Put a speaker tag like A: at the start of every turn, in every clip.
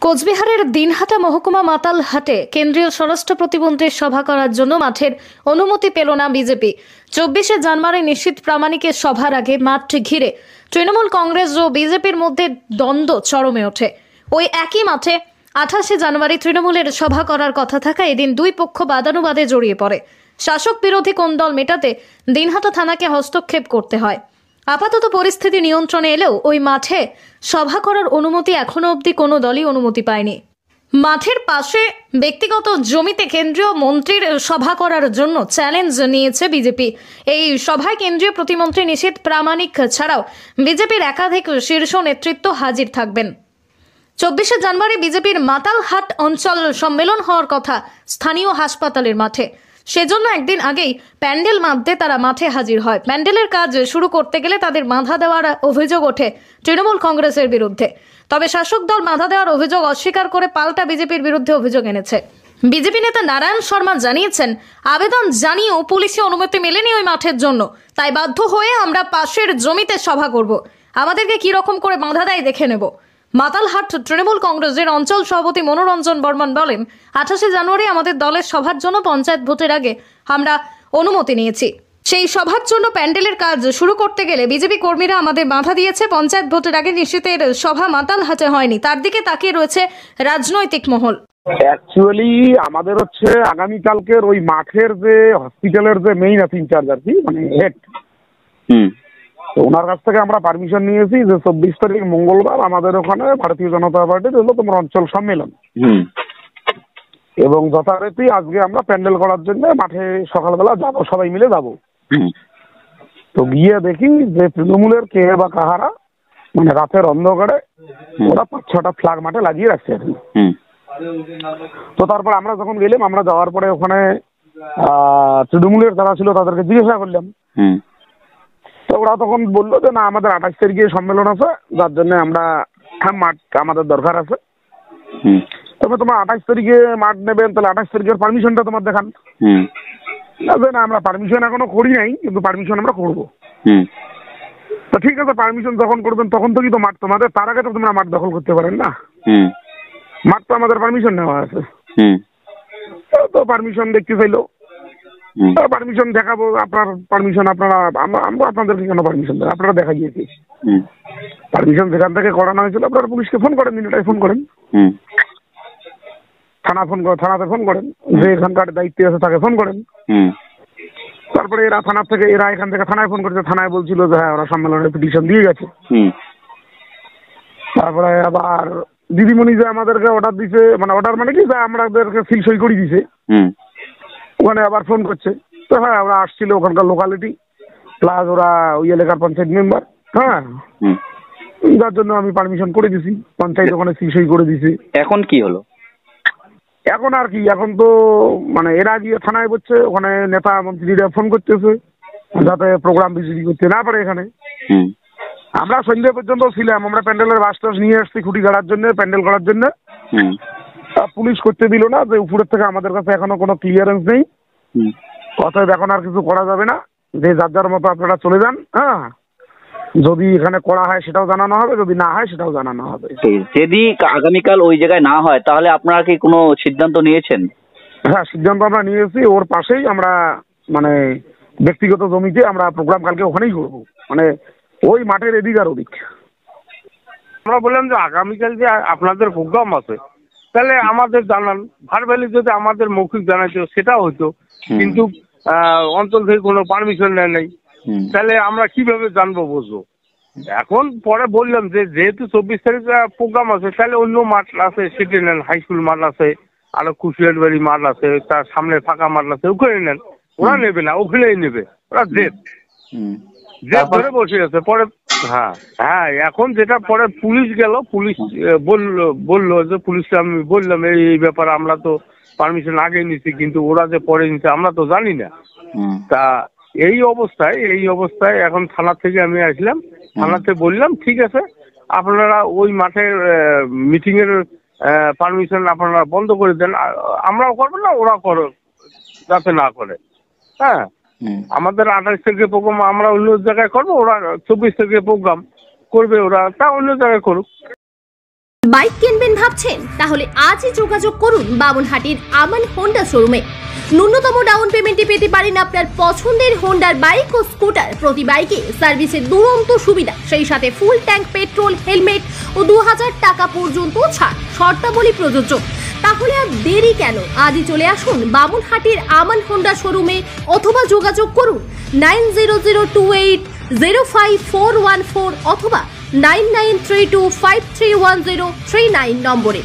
A: কোচবিহারের দিনহাটা মহকুমা মাতালহাটে কেন্দ্রীয় স্বরাষ্ট্র প্রতিমন্ত্রীর সভা করার জন্য মাঠের অনুমতি পেল না বিজেপি। 24শে জানুয়ারি নিশীথ প্রামাণিকের সভার আগে মাঠ ঘিরে তৃণমূল কংগ্রেস ও বিজেপির মধ্যে দ্বন্দ্ব চরমে ওঠে। ওই একই মাঠে 28শে জানুয়ারি তৃণমূলের সভা করার কথা থাকা এদিন দুই পক্ষ বাদানুবাদে জড়িয়ে পড়ে। শাসক বিরোধী কোন্দল মেটাতে দিনহাটা থানাকে হস্তক্ষেপ করতে হয়। আপাতত পরিস্থিতি নিয়ন্ত্রণে এলেও ওই মাঠে সভা করার অনুমতি এখনো অবধি কোনো দলই অনুমতি পায়নি। মাঠের পাশে ব্যক্তিগত জমিতে কেন্দ্রীয় মন্ত্রীর সভা করার জন্য চ্যালেঞ্জ নিয়েছে বিজেপি। এই সভায় কেন্দ্রীয় প্রতিমন্ত্রী নিশীথ প্রামাণিক ছাড়াও বিজেপির একাধিক শীর্ষ নেতৃত্ব হাজির থাকবেন। 24শে জানুয়ারি বিজেপির মাতালহাট অঞ্চল সম্মেলন হওয়ার কথা স্থানীয় হাসপাতালের মাঠে। সেজন্য একদিন আগেই প্যান্ডেল বাঁধতে তারা মাঠে হাজির হয়। প্যান্ডেলের কাজ শুরু করতে গেলে তাদের বাধা দেওয়ার অভিযোগ ওঠে তৃণমূল কংগ্রেসের বিরুদ্ধে। তবে শাসক দল বাধা দেওয়ার অভিযোগ অস্বীকার করে পাল্টা বিজেপির বিরুদ্ধে অভিযোগ এনেছে। বিজেপি নেতা নারায়ণ শর্মা জানিয়েছেন, আবেদন জানিয়েও পুলিশি অনুমতি মেলেনি ওই মাঠের জন্য, তাই বাধ্য হয়ে আমরা পাশের জমিতে সভা করব। আমাদেরকে কি রকম করে বাধা দেয় দেখে নেব। মাতালহাট তৃণমূল কংগ্রেসের অঞ্চল সভাপতি মনোরঞ্জন বর্মন বলেন, 28শে জানুয়ারি আমাদের দলের সভার জন্য পঞ্চায়েত ভোটের আগে আমরা অনুমতি নিয়েছি। সেই সভার জন্য প্যান্ডেলের কাজ শুরু করতে গেলে বিজেপি কর্মীরা আমাদের বাধা দিয়েছে। পঞ্চায়েত ভোটের আগে নিশীথের সভা মাতালহাটে হয়নি, তার দিকে তাকিয়ে রয়েছে রাজনৈতিক মহল।
B: অ্যাকচুয়ালি আমাদের হচ্ছে আগামীকালকের ওই মাঠের যে হসপিটালের যে মেইন ইনচার্জ আর কি, মানে হেড, তো ওনার কাছ থেকে আমরা পারমিশন নিয়েছি যে 24 তারিখ মঙ্গলবার আমাদের ওখানে ভারতীয় জনতা পার্টির হলো তোমার অঞ্চল সম্মেলন, এবং যথারীতি আজকে আমরা প্যান্ডেল করার জন্য মাঠে সকালবেলা যাবো, সবাই মিলে যাবো। তো গিয়ে দেখি যে তৃণমূলের কে বা কাহারা মানে রাতের অন্ধকারে ওরা 5-6টা ফ্ল্যাগ মাঠে লাগিয়ে রাখছে আর কি। তো তারপর আমরা যখন গেলাম, আমরা যাওয়ার পরে ওখানে তৃণমূলের যারা ছিল তাদেরকে জিজ্ঞাসা করলাম। তো ওরা তখন বললো যে না, আমাদের 28 তারিখে সম্মেলন আছে, যার জন্য আমরা মাঠ আমাদের দরকার আছে। তবে তোমার 28 তারিখে মাঠ নেবেন, তাহলে 28 তারিখের পারমিশনটা তোমার দেখান। না, আমরা পারমিশন এখনো করি নাই, কিন্তু পারমিশন আমরা করবো। তো ঠিক আছে, পারমিশন যখন করবেন তখন তো কিন্তু মাঠ তোমাদের, তার আগে তো তোমরা মাঠ দখল করতে পারেন না। মাঠ তো আমাদের পারমিশন নেওয়া আছে। তো পারমিশন দেখতে চাইলো, পারমিশন দেখাবো। আপনার পারমিশন আপনারা, আমরা আপনাদেরকে কেন পারমিশন দেন, আপনারা দেখা গিয়েছি। পারমিশন যেখান থেকে করানো হয়েছিল আপনারা পুলিশকে ফোন করেন, দিনটায় ফোন করেন, থানাতে ফোন করেন, যে এখানকার দায়িত্বে আছে তাকে ফোন করেন। তারপরে এরা এখান থেকে থানায় ফোন করেছে, থানায় বলছিল যে হ্যাঁ ওরা সম্মেলনের পিটিশন দিয়ে গেছে। তারপরে আবার দিদিমণি যে আমাদেরকে অর্ডার দিছে, মানে অর্ডার মানে কি, আমাদেরকে সিল সই করে দিছে, ওখানে আবার ফোন করছে। তো হ্যাঁ ওরা আসছিল, ওখানকার লোকালিটি প্লাস ওরা ওই এলাকার পঞ্চায়েত মেম্বার, হ্যাঁ, যার জন্য আমি পারমিশন করে দিছি। পঞ্চায়েত ওখানে সিল সই করে দিছে।
C: এখন কি হলো?
B: এখন আর কি, এখন তো মানে এরা গিয়ে থানায় বলছে, ওখানে নেতা মন্ত্রীরা ফোন করতেছে যাতে প্রোগ্রাম বিজেপি করতে না পারে এখানে। আমরা সন্ধ্যা পর্যন্ত ছিলাম, আমরা প্যান্ডেলের বাস টাস নিয়ে আসছি খুঁটি গাড়ার জন্য, প্যান্ডেল করার জন্য। পুলিশ করতে দিল না, যে উপরের থেকে আমাদের কাছে এখনো কোনো ক্লিয়ারেন্স নেই, অতএব এখন আর কিছু করা যাবে না, যে যার যার মতো আপনারা চলে যান। হ্যাঁ, যদি এখানে করা হয় সেটাও জানানো হবে, যদি না হয় সেটাও জানানো হবে।
C: যদি আগামীকাল ওই জায়গায় না হয় তাহলে আপনারা কি কোনো সিদ্ধান্ত নিয়েছেন?
B: হ্যাঁ, সিদ্ধান্ত আমরা নিয়েছি। ওর পাশেই আমরা মানে ব্যক্তিগত জমিতে আমরা প্রোগ্রাম কালকে ওখানেই করবো, মানে ওই মাঠের এদিক আর ওদিক।
D: আমরা বললাম যে আগামীকাল যে আপনাদের প্রোগ্রাম আছে, তাহলে আমাদের জানান, ভার্বালি যদি আমাদের মৌখিক জানাইতো সেটা হইতো, কিন্তু অঞ্চল থেকে কোনো পারমিশন নেয় নাই, তাহলে আমরা কিভাবে জানবো বুঝবো? এখন পরে বললাম যে যেহেতু 24 তারিখ প্রোগ্রাম আছে, তাহলে অন্য মাঠ আছে, সেটি নেন, হাই স্কুল মাঠ আছে, আরো কুশিয়ারবাড়ি মাঠ আছে, তার সামনে ফাঁকা মাঠ আছে, ওখানে নেন। ওরা নেবে না, ওখানেই নেবে, ওরা জেদ ধরে বসে আছে। পরে হ্যাঁ এখন যেটা পরে পুলিশ গেল, পুলিশ বললো যে পুলিশকে আমি বললাম এই ব্যাপারে আমরা তো পারমিশন আগে নিছি, কিন্তু ওরা যে পরে নিছে আমরা তো জানি না। তা এই অবস্থায় এখন থানা থেকে আমি আসলাম, থানাতে বললাম ঠিক আছে আপনারা ওই মাঠের মিটিং এর পারমিশন আপনারা বন্ধ করে দেন, আমরাও করবো না, ওরা করো যাতে না করে। হ্যাঁ, আমাদের 28 তারিখে প্রোগ্রাম আমরা অন্য জায়গায় করবো, ওরা 24 তারিখে প্রোগ্রাম করবে, ওরা তা অন্য জায়গায় করুক।
E: বাইক কিনবেন ভাবছেন? তাহলে আজই যোগাযোগ করুন বামুনহাটির আমান হোন্ডা শোরুমে। ন্যূনতম ডাউন পেমেন্টে পেতে পারেন আপনার পছন্দের হোন্ডার বাইক ও স্কুটার। প্রতি বাইকে সার্ভিসের দুরন্ত সুবিধা, সেই সাথে ফুল ট্যাঙ্ক পেট্রোল, হেলমেট ও 2000 টাকা পর্যন্ত ছাড়। শর্তাবলী প্রযোজ্য। তাহলে আর দেরি কেন? আজই চলে আসুন বামুনহাটির আমান হোন্ডা শোরুমে অথবা যোগাযোগ করুন 9002805414 অথবা 9932531039 নম্বরে।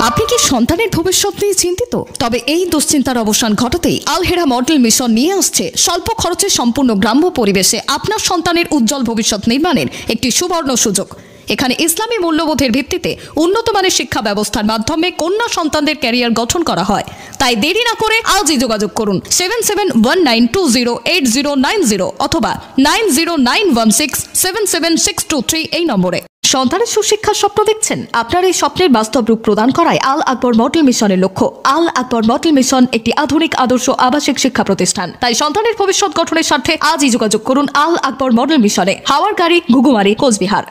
F: আপনি কি সন্তানের ভবিষ্যৎ নিয়ে চিন্তিত? তবে এই দুশ্চিন্তার অবসান ঘটাতেই আলহেরা মডেল মিশন নিয়ে আসছে স্বল্প খরচে সম্পূর্ণ গ্রাম্য পরিবেশে আপনার সন্তানের উজ্জ্বল ভবিষ্যৎ নির্মাণের একটি সুবর্ণ সুযোগ। এখানে ইসলামী মূল্যবোধের ভিত্তিতে উন্নত মানের শিক্ষা ব্যবস্থার মাধ্যমে কন্যা সন্তানদের ক্যারিয়ার গঠন করা হয়। তাই দেরি না করে আজই যোগাযোগ করুন 7719208090 অথবা 9091677623 এই নম্বরে। সন্তানের সুশিক্ষার স্বপ্ন দেখছেন? আপনার এই স্বপ্নের বাস্তব রূপ প্রদান করায় আল আকবর মডেল মিশনের লক্ষ্য। আল আকবর মডেল মিশন একটি আধুনিক আদর্শ আবাসিক শিক্ষা প্রতিষ্ঠান। তাই সন্তানের ভবিষ্যৎ গঠনের স্বার্থে আজই যোগাযোগ করুন আল আকবর মডেল মিশনে। হাওয়ার গাড়ি, ঘুঘুমারি, কোচবিহার।